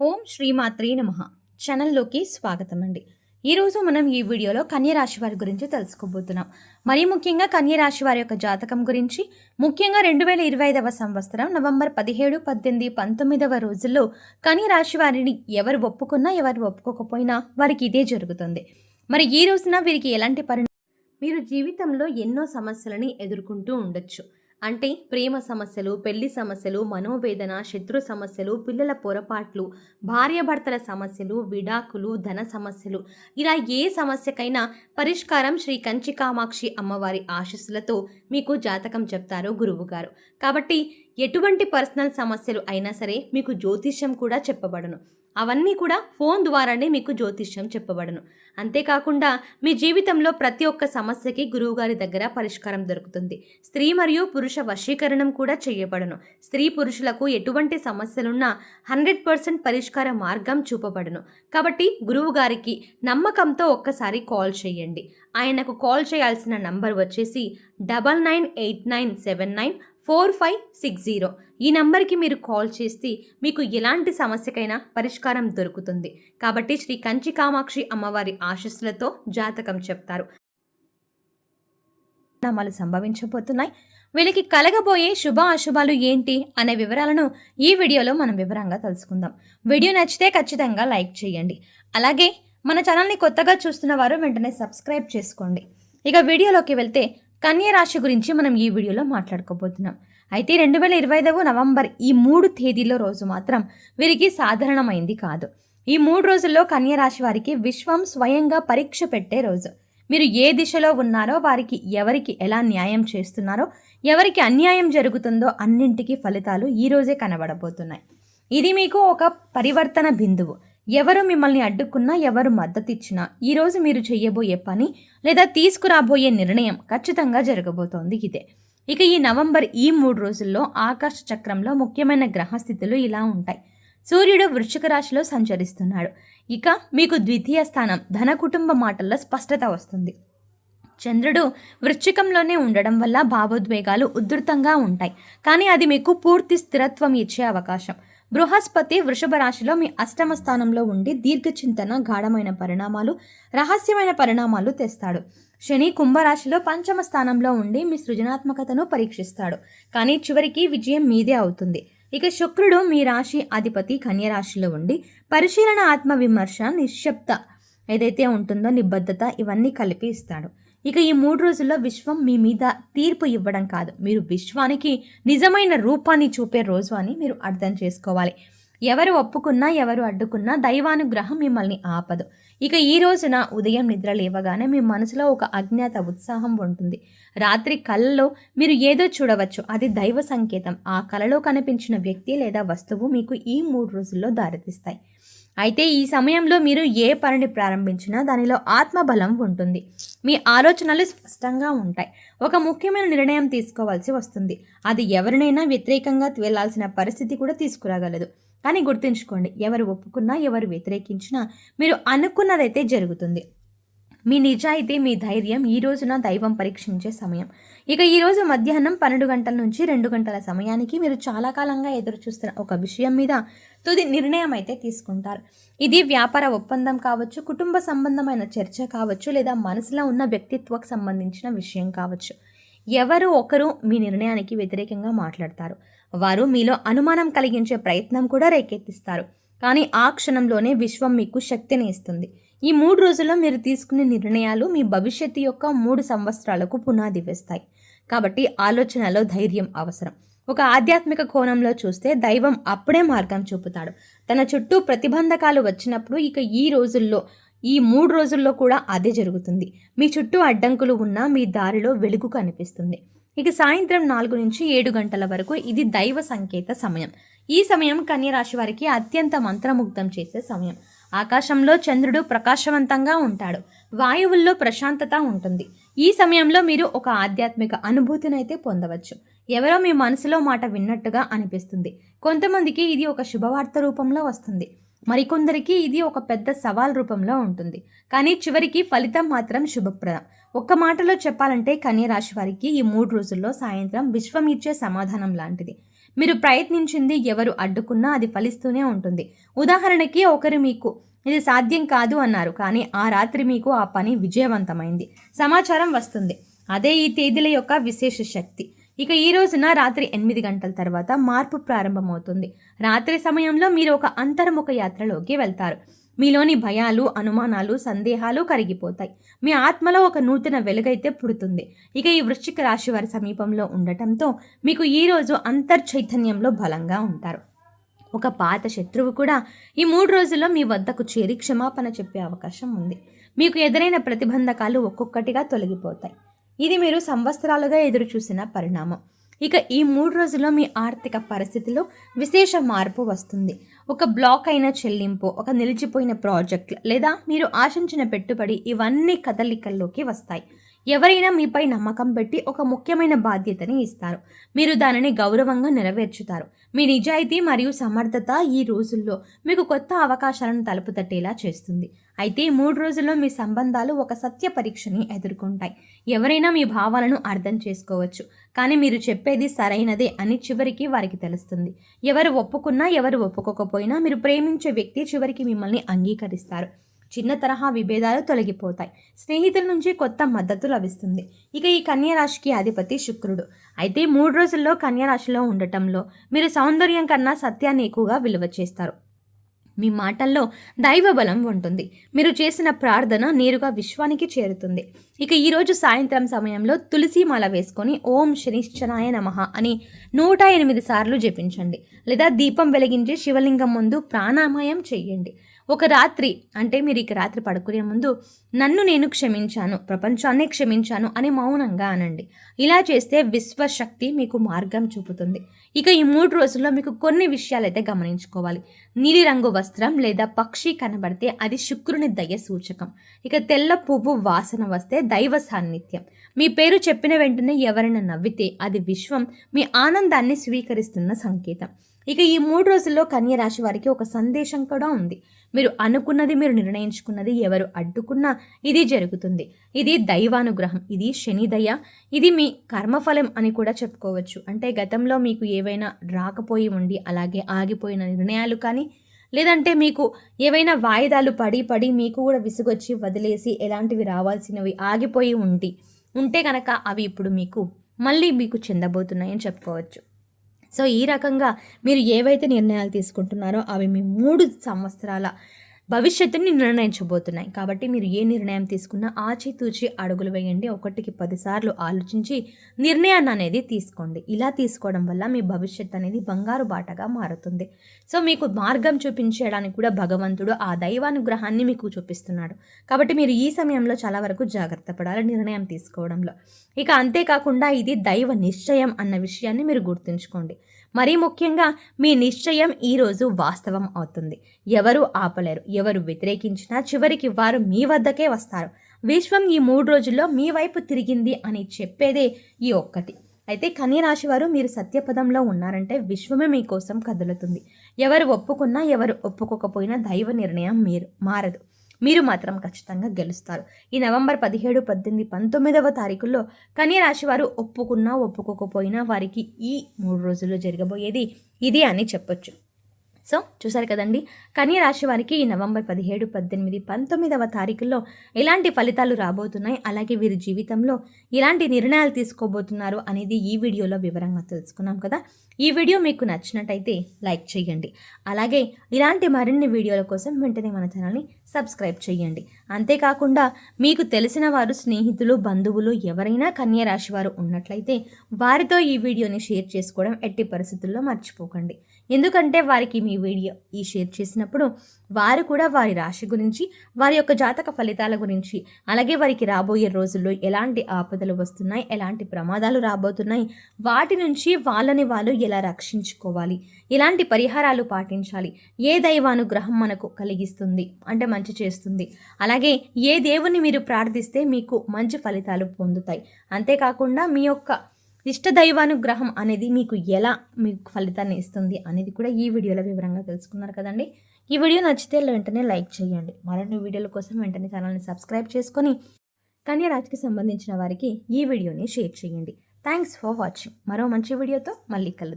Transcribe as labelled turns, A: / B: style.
A: ఓం శ్రీమాత్రే నమః ఛానల్లోకి స్వాగతం అండి. ఈరోజు మనం ఈ వీడియోలో కన్యరాశి వారి గురించి తెలుసుకోబోతున్నాం. మరీ ముఖ్యంగా కన్యరాశి వారి యొక్క జాతకం గురించి, ముఖ్యంగా 2025వ సంవత్సరం నవంబర్ 17, 18, 19వ రోజుల్లో కన్యరాశి వారిని ఎవరు ఒప్పుకున్నా ఎవరు ఒప్పుకోకపోయినా వారికి ఇదే జరుగుతుంది. మరి ఈ రోజున వీరికి ఎలాంటి మీరు జీవితంలో ఎన్నో సమస్యలని ఎదుర్కొంటూ ఉండొచ్చు. అంటే ప్రేమ సమస్యలు, పెళ్లి సమస్యలు, మనోవేదన, శత్రు సమస్యలు, పిల్లల పొరపాట్లు, భార్యాభర్తల సమస్యలు, విడాకులు, ధన సమస్యలు, ఇలా ఏ సమస్యకైనా పరిష్కారం శ్రీ కంచి కామాక్షి అమ్మవారి ఆశీస్సులతో మీకు జాతకం చెప్తారు గురువుగారు. కాబట్టి ఎటువంటి పర్సనల్ సమస్యలు అయినా సరే మీకు జ్యోతిష్యం కూడా చెప్పబడును. అవన్నీ కూడా ఫోన్ ద్వారానే మీకు జ్యోతిష్యం చెప్పబడును. అంతేకాకుండా మీ జీవితంలో ప్రతి ఒక్క సమస్యకి గురువుగారి దగ్గర పరిష్కారం దొరుకుతుంది. స్త్రీ మరియు పురుష వశీకరణం కూడా చేయబడును. స్త్రీ పురుషులకు ఎటువంటి సమస్యలున్నా 100% పరిష్కార మార్గం చూపబడును. కాబట్టి గురువుగారికి నమ్మకంతో ఒక్కసారి కాల్ చేయండి. ఆయనకు కాల్ చేయాల్సిన నంబర్ వచ్చేసి 9989794560. ఈ నంబర్కి మీరు కాల్ చేస్తే మీకు ఎలాంటి సమస్యకైనా పరిష్కారం దొరుకుతుంది. కాబట్టి శ్రీ కంచి కామాక్షి అమ్మవారి ఆశీస్సులతో జాతకం చెప్తారు. పరిణామాలు సంభవించబోతున్నాయి. వీళ్ళకి కలగబోయే శుభ అశుభాలు ఏంటి అనే వివరాలను ఈ వీడియోలో మనం వివరంగా తెలుసుకుందాం. వీడియో నచ్చితే ఖచ్చితంగా లైక్ చేయండి. అలాగే మన ఛానల్ని కొత్తగా చూస్తున్న వారు వెంటనే సబ్స్క్రైబ్ చేసుకోండి. ఇక వీడియోలోకి వెళ్తే కన్యా రాశి గురించి మనం ఈ వీడియోలో మాట్లాడుకోబోతున్నాం. అయితే 2025 నవంబర్ ఈ 3 తేదీల రోజు మాత్రం వీరికి సాధారణమైంది కాదు. ఈ 3 రోజుల్లో కన్యా రాశి వారికి విశ్వం స్వయంగా పరీక్ష పెట్టే రోజు. మీరు ఏ దిశలో ఉన్నారో, వారికి ఎవరికి ఎలా న్యాయం చేస్తున్నారో, ఎవరికి అన్యాయం జరుగుతుందో అన్నింటికీ ఫలితాలు ఈ రోజే కనబడబోతున్నాయి. ఇది మీకు ఒక పరివర్తన బిందువు. ఎవరు మిమ్మల్ని అడ్డుకున్నా, ఎవరు మద్దతిచ్చినా ఈరోజు మీరు చేయబోయే పని లేదా తీసుకురాబోయే నిర్ణయం ఖచ్చితంగా జరగబోతోంది ఇదే. ఇక ఈ నవంబర్ ఈ 3 రోజుల్లో ఆకాశ చక్రంలో ముఖ్యమైన గ్రహస్థితులు ఇలా ఉంటాయి. సూర్యుడు వృశ్చిక రాశిలో సంచరిస్తున్నాడు. ఇక మీకు ద్వితీయ స్థానం ధన కుటుంబ మాటల్లో స్పష్టత వస్తుంది. చంద్రుడు వృశ్చికంలోనే ఉండడం వల్ల భావోద్వేగాలు ఉధృతంగా ఉంటాయి, కానీ అది మీకు పూర్తి స్థిరత్వం ఇచ్చే అవకాశం. బృహస్పతి వృషభ రాశిలో మీ అష్టమ స్థానంలో ఉండి దీర్ఘచింతన, గాఢమైన పరిణామాలు, రహస్యమైన పరిణామాలు తెస్తాడు. శని కుంభరాశిలో పంచమ స్థానంలో ఉండి మీ సృజనాత్మకతను పరీక్షిస్తాడు, కానీ చివరికి విజయం మీదే అవుతుంది. ఇక శుక్రుడు మీ రాశి అధిపతి కన్యా రాశిలో ఉండి పరిశీలన, ఆత్మవిమర్శ, నిశ్శబ్ద ఏదైతే ఉంటుందో నిబద్ధత ఇవన్నీ కలిపి ఇస్తాడు. ఇక ఈ 3 రోజుల్లో విశ్వం మీ మీద తీర్పు ఇవ్వడం కాదు, మీరు విశ్వానికి నిజమైన రూపాన్ని చూపే రోజు అని మీరు అర్థం చేసుకోవాలి. ఎవరు ఒప్పుకున్నా, ఎవరు అడ్డుకున్నా దైవానుగ్రహం మిమ్మల్ని ఆపదు. ఇక ఈ రోజున ఉదయం నిద్ర లేవగానే మీ మనసులో ఒక అజ్ఞాత ఉత్సాహం ఉంటుంది. రాత్రి కలలో మీరు ఏదో చూడవచ్చు, అది దైవ సంకేతం. ఆ కలలో కనిపించిన వ్యక్తి లేదా వస్తువు మీకు ఈ 3 రోజుల్లో దారితీస్తాయి. అయితే ఈ సమయంలో మీరు ఏ పనిని ప్రారంభించినా దానిలో ఆత్మబలం ఉంటుంది. మీ ఆలోచనలు స్పష్టంగా ఉంటాయి. ఒక ముఖ్యమైన నిర్ణయం తీసుకోవాల్సి వస్తుంది. అది ఎవరినైనా వ్యతిరేకంగా వెళ్లాల్సిన పరిస్థితి కూడా తీసుకురాగలదు. కానీ గుర్తుంచుకోండి, ఎవరు ఒప్పుకున్నా, ఎవరు వ్యతిరేకించినా మీరు అనుకున్నదైతే జరుగుతుంది. మీ నిజాయితీ, మీ ధైర్యం ఈ రోజున దైవం పరీక్షించే సమయం. ఇక ఈరోజు మధ్యాహ్నం 12 గంటల నుంచి 2 గంటల సమయానికి మీరు చాలా కాలంగా ఎదురు చూస్తున్న ఒక విషయం మీద తుది నిర్ణయం అయితే తీసుకుంటారు. ఇది వ్యాపార ఒప్పందం కావచ్చు, కుటుంబ సంబంధమైన చర్చ కావచ్చు, లేదా మనసులో ఉన్న వ్యక్తిత్వకు సంబంధించిన విషయం కావచ్చు. ఎవరు ఒకరు మీ నిర్ణయానికి వ్యతిరేకంగా మాట్లాడతారు. వారు మీలో అనుమానం కలిగించే ప్రయత్నం కూడా రేకెత్తిస్తారు. కానీ ఆ క్షణంలోనే విశ్వం మీకు శక్తిని ఇస్తుంది. ఈ 3 రోజుల్లో మీరు తీసుకునే నిర్ణయాలు మీ భవిష్యత్తు యొక్క 3 సంవత్సరాలకు పునాది వేస్తాయి. కాబట్టి ఆలోచనలో ధైర్యం అవసరం. ఒక ఆధ్యాత్మిక కోణంలో చూస్తే దైవం అప్పుడే మార్గం చూపుతాడు. తన చుట్టూ ప్రతిబంధకాలు వచ్చినప్పుడు ఇక ఈ 3 రోజుల్లో కూడా అదే జరుగుతుంది. మీ చుట్టూ అడ్డంకులు ఉన్నా మీ దారిలో వెలుగు కనిపిస్తుంది. ఇక సాయంత్రం 4 నుంచి 7 గంటల వరకు ఇది దైవ సంకేత సమయం. ఈ సమయం కన్యా రాశి వారికి అత్యంత మంత్రముగ్ధం చేసే సమయం. ఆకాశంలో చంద్రుడు ప్రకాశవంతంగా ఉంటాడు. వాయువుల్లో ప్రశాంతత ఉంటుంది. ఈ సమయంలో మీరు ఒక ఆధ్యాత్మిక అనుభూతినైతే పొందవచ్చు. ఎవరో మీ మనసులో మాట విన్నట్టుగా అనిపిస్తుంది. కొంతమందికి ఇది ఒక శుభవార్త రూపంలో వస్తుంది. మరికొందరికి ఇది ఒక పెద్ద సవాల్ రూపంలో ఉంటుంది. కానీ చివరికి ఫలితం మాత్రం శుభప్రదం. ఒక్క మాటలో చెప్పాలంటే కన్యా రాశి వారికి ఈ 3 రోజుల్లో సాయంత్రం విశ్వం ఇచ్చే సమాధానం లాంటిది. మీరు ప్రయత్నించింది ఎవరు అడ్డుకున్నా అది ఫలిస్తూనే ఉంటుంది. ఉదాహరణకి ఒకరు మీకు ఇది సాధ్యం కాదు అన్నారు, కానీ ఆ రాత్రి మీకు ఆ పని విజయవంతమైంది. సమాచారం వస్తుంది. అదే ఈ తేదీల యొక్క విశేష శక్తి. ఇక ఈ రోజున రాత్రి 8 గంటల తర్వాత మార్పు ప్రారంభమవుతుంది. రాత్రి సమయంలో మీరు ఒక అంతర్ముఖ యాత్రలోకి వెళ్తారు. మీలోని భయాలు, అనుమానాలు, సందేహాలు కరిగిపోతాయి. మీ ఆత్మలో ఒక నూతన వెలుగైతే పుడుతుంది. ఇక ఈ వృశ్చిక రాశి వారి సమీపంలో ఉండటంతో మీకు ఈరోజు అంతర్చైతన్యంలో బలంగా ఉంటారు. ఒక పాత శత్రువు కూడా ఈ 3 రోజుల్లో మీ వద్దకు చేరి క్షమాపణ చెప్పే అవకాశం ఉంది. మీకు ఎదురైన ప్రతిబంధకాలు ఒక్కొక్కటిగా తొలగిపోతాయి. ఇది మీరు సంవత్సరాలుగా ఎదురు చూసిన పరిణామం. ఇక ఈ 3 రోజుల్లో మీ ఆర్థిక పరిస్థితిలో విశేష మార్పు వస్తుంది. ఒక బ్లాక్ అయిన చెల్లింపు, ఒక నిలిచిపోయిన ప్రాజెక్ట్ లేదా మీరు ఆశించిన పెట్టుబడి ఇవన్నీ కదలికల్లోకి వస్తాయి. ఎవరైనా మీపై నమ్మకం పెట్టి ఒక ముఖ్యమైన బాధ్యతని ఇస్తారు. మీరు దానిని గౌరవంగా నెరవేర్చుతారు. మీ నిజాయితీ మరియు సమర్థత ఈ రోజుల్లో మీకు కొత్త అవకాశాలను తలుపు తట్టేలా చేస్తుంది. అయితే 3 రోజుల్లో మీ సంబంధాలు ఒక సత్య పరీక్షని ఎదుర్కొంటాయి. ఎవరైనా మీ భావాలను అర్థం చేసుకోవచ్చు, కానీ మీరు చెప్పేది సరైనదే అని చివరికి వారికి తెలుస్తుంది. ఎవరు ఒప్పుకున్నా ఎవరు ఒప్పుకోకపోయినా మీరు ప్రేమించే వ్యక్తి చివరికి మిమ్మల్ని అంగీకరిస్తారు. చిన్న తరహా విభేదాలు తొలగిపోతాయి. స్నేహితుల నుంచి కొత్త మద్దతు లభిస్తుంది. ఇక ఈ కన్యా రాశికి అధిపతి శుక్రుడు. అయితే 3 రోజుల్లో కన్యా రాశిలో ఉండటంలో మీరు సౌందర్యం కన్నా సత్యాన్ని ఎక్కువగా విలువ చేస్తారు. మీ మాటల్లో దైవ బలం ఉంటుంది. మీరు చేసిన ప్రార్థన నేరుగా విశ్వానికి చేరుతుంది. ఇక ఈరోజు సాయంత్రం సమయంలో తులసి మాల వేసుకొని ఓం శనిశ్చరాయ నమః అని 108 సార్లు జపించండి. లేదా దీపం వెలిగించి శివలింగం ముందు ప్రాణాయామం చేయండి. ఒక రాత్రి అంటే మీరు ఇక రాత్రి పడుకునే ముందు నన్ను నేను క్షమించాను, ప్రపంచాన్నే క్షమించాను అని మౌనంగా అనండి. ఇలా చేస్తే విశ్వశక్తి మీకు మార్గం చూపుతుంది. ఇక ఈ 3 రోజుల్లో మీకు కొన్ని విషయాలైతే గమనించుకోవాలి. నీలిరంగు వస్త్రం లేదా పక్షి కనబడితే అది శుక్రుని దయ సూచకం. ఇక తెల్ల పువ్వు వాసన వస్తే దైవ సాన్నిధ్యం. మీ పేరు చెప్పిన వెంటనే ఎవరైనా నవ్వితే అది విశ్వం మీ ఆనందాన్ని స్వీకరిస్తున్న సంకేతం. ఇక ఈ 3 రోజుల్లో కన్య రాశి వారికి ఒక సందేశం కూడా ఉంది. మీరు అనుకున్నది, మీరు నిర్ణయించుకున్నది ఎవరు అడ్డుకున్నా ఇది జరుగుతుంది. ఇది దైవానుగ్రహం, ఇది శని దయ, ఇది మీ కర్మఫలం అని కూడా చెప్పుకోవచ్చు. అంటే గతంలో మీకు ఏవైనా రాకపోయి ఉండి అలాగే ఆగిపోయిన నిర్ణయాలు కానీ, లేదంటే మీకు ఏవైనా వాయిదాలు పడి మీకు కూడా విసుగొచ్చి వదిలేసి ఎలాంటివి రావాల్సినవి ఆగిపోయి ఉంటే కనుక అవి ఇప్పుడు మళ్ళీ మీకు చెందబోతున్నాయని చెప్పుకోవచ్చు. సో ఈ రకంగా మీరు ఏవైతే నిర్ణయాలు తీసుకుంటున్నారో అవి మీ 3 సంవత్సరాల భవిష్యత్తుని నిర్ణయించబోతున్నాయి. కాబట్టి మీరు ఏ నిర్ణయం తీసుకున్నా ఆచితూచి అడుగులు వేయండి. 1కి 10 సార్లు ఆలోచించి నిర్ణయాన్ని అనేది తీసుకోండి. ఇలా తీసుకోవడం వల్ల మీ భవిష్యత్తు అనేది బంగారు బాటగా మారుతుంది. సో మీకు మార్గం చూపించడానికి కూడా భగవంతుడు ఆ దైవానుగ్రహాన్ని మీకు చూపిస్తున్నాడు. కాబట్టి మీరు ఈ సమయంలో చాలా వరకు జాగ్రత్త పడాలి నిర్ణయం తీసుకోవడంలో. ఇక అంతేకాకుండా ఇది దైవ నిశ్చయం అన్న విషయాన్ని మీరు గుర్తుంచుకోండి. మరీ ముఖ్యంగా మీ నిశ్చయం ఈరోజు వాస్తవం అవుతుంది. ఎవరు ఆపలేరు. ఎవరు వ్యతిరేకించినా చివరికి వారు మీ వద్దకే వస్తారు. విశ్వం ఈ 3 రోజుల్లో మీ వైపు తిరిగింది అని చెప్పేదే ఈ ఒక్కటి. అయితే కన్య రాశి వారు మీరు సత్యపదంలో ఉన్నారంటే విశ్వమే మీకోసం కదులుతుంది. ఎవరు ఒప్పుకున్నా ఎవరు ఒప్పుకోకపోయినా దైవ నిర్ణయం మారదు. మీరు మాత్రం ఖచ్చితంగా గెలుస్తారు. ఈ నవంబర్ 17, 18, 19వ తారీఖుల్లో కన్య రాశి వారు ఒప్పుకున్నా ఒప్పుకోకపోయినా వారికి ఈ 3 రోజుల్లో జరగబోయేది ఇదే అని చెప్పొచ్చు. సో చూసారు కదండి, కన్య రాశి వారికి ఈ నవంబర్ 17, 18, 19వ తారీఖుల్లో ఎలాంటి ఫలితాలు రాబోతున్నాయి, అలాగే వీరి జీవితంలో ఎలాంటి నిర్ణయాలు తీసుకోబోతున్నారు అనేది ఈ వీడియోలో వివరంగా తెలుసుకున్నాం కదా. ఈ వీడియో మీకు నచ్చినట్టయితే లైక్ చేయండి. అలాగే ఇలాంటి మరిన్ని వీడియోల కోసం వెంటనే మన ఛానల్ని సబ్స్క్రైబ్ చేయండి. అంతేకాకుండా మీకు తెలిసిన వారు, స్నేహితులు, బంధువులు ఎవరైనా కన్య రాశి వారు ఉన్నట్లయితే వారితో ఈ వీడియోని షేర్ చేసుకోవడం ఎట్టి పరిస్థితుల్లో మర్చిపోకండి. ఎందుకంటే వారికి మీ వీడియో షేర్ చేసినప్పుడు వారు కూడా వారి రాశి గురించి, వారి యొక్క జాతక ఫలితాల గురించి, అలాగే వారికి రాబోయే రోజుల్లో ఎలాంటి ఆపదలు వస్తున్నాయి, ఎలాంటి ప్రమాదాలు రాబోతున్నాయి, వాటి నుంచి వాళ్ళని వాళ్ళు ఎలా రక్షించుకోవాలి, ఎలాంటి పరిహారాలు పాటించాలి, ఏ దైవానుగ్రహం మనకు కలిగిస్తుంది అంటే మంచి చేస్తుంది, అలాగే ఏ దేవుని మీరు ప్రార్థిస్తే మీకు మంచి ఫలితాలు పొందుతాయి, అంతేకాకుండా మీ యొక్క ఇష్ట దైవానుగ్రహం అనేది మీకు ఎలా మీకు ఫలితాన్ని ఇస్తుంది అనేది కూడా ఈ వీడియోలో వివరంగా తెలుసుకున్నారు కదండి. ఈ వీడియో నచ్చితే వెంటనే లైక్ చేయండి. మరిన్ని వీడియోల కోసం వెంటనే ఛానల్ని సబ్స్క్రైబ్ చేసుకొని కన్య రాశికి సంబంధించిన వారికి ఈ వీడియోని షేర్ చేయండి. Thanks for watching. మరో మంచి వీడియోతో మళ్ళీ కలుద్దాం.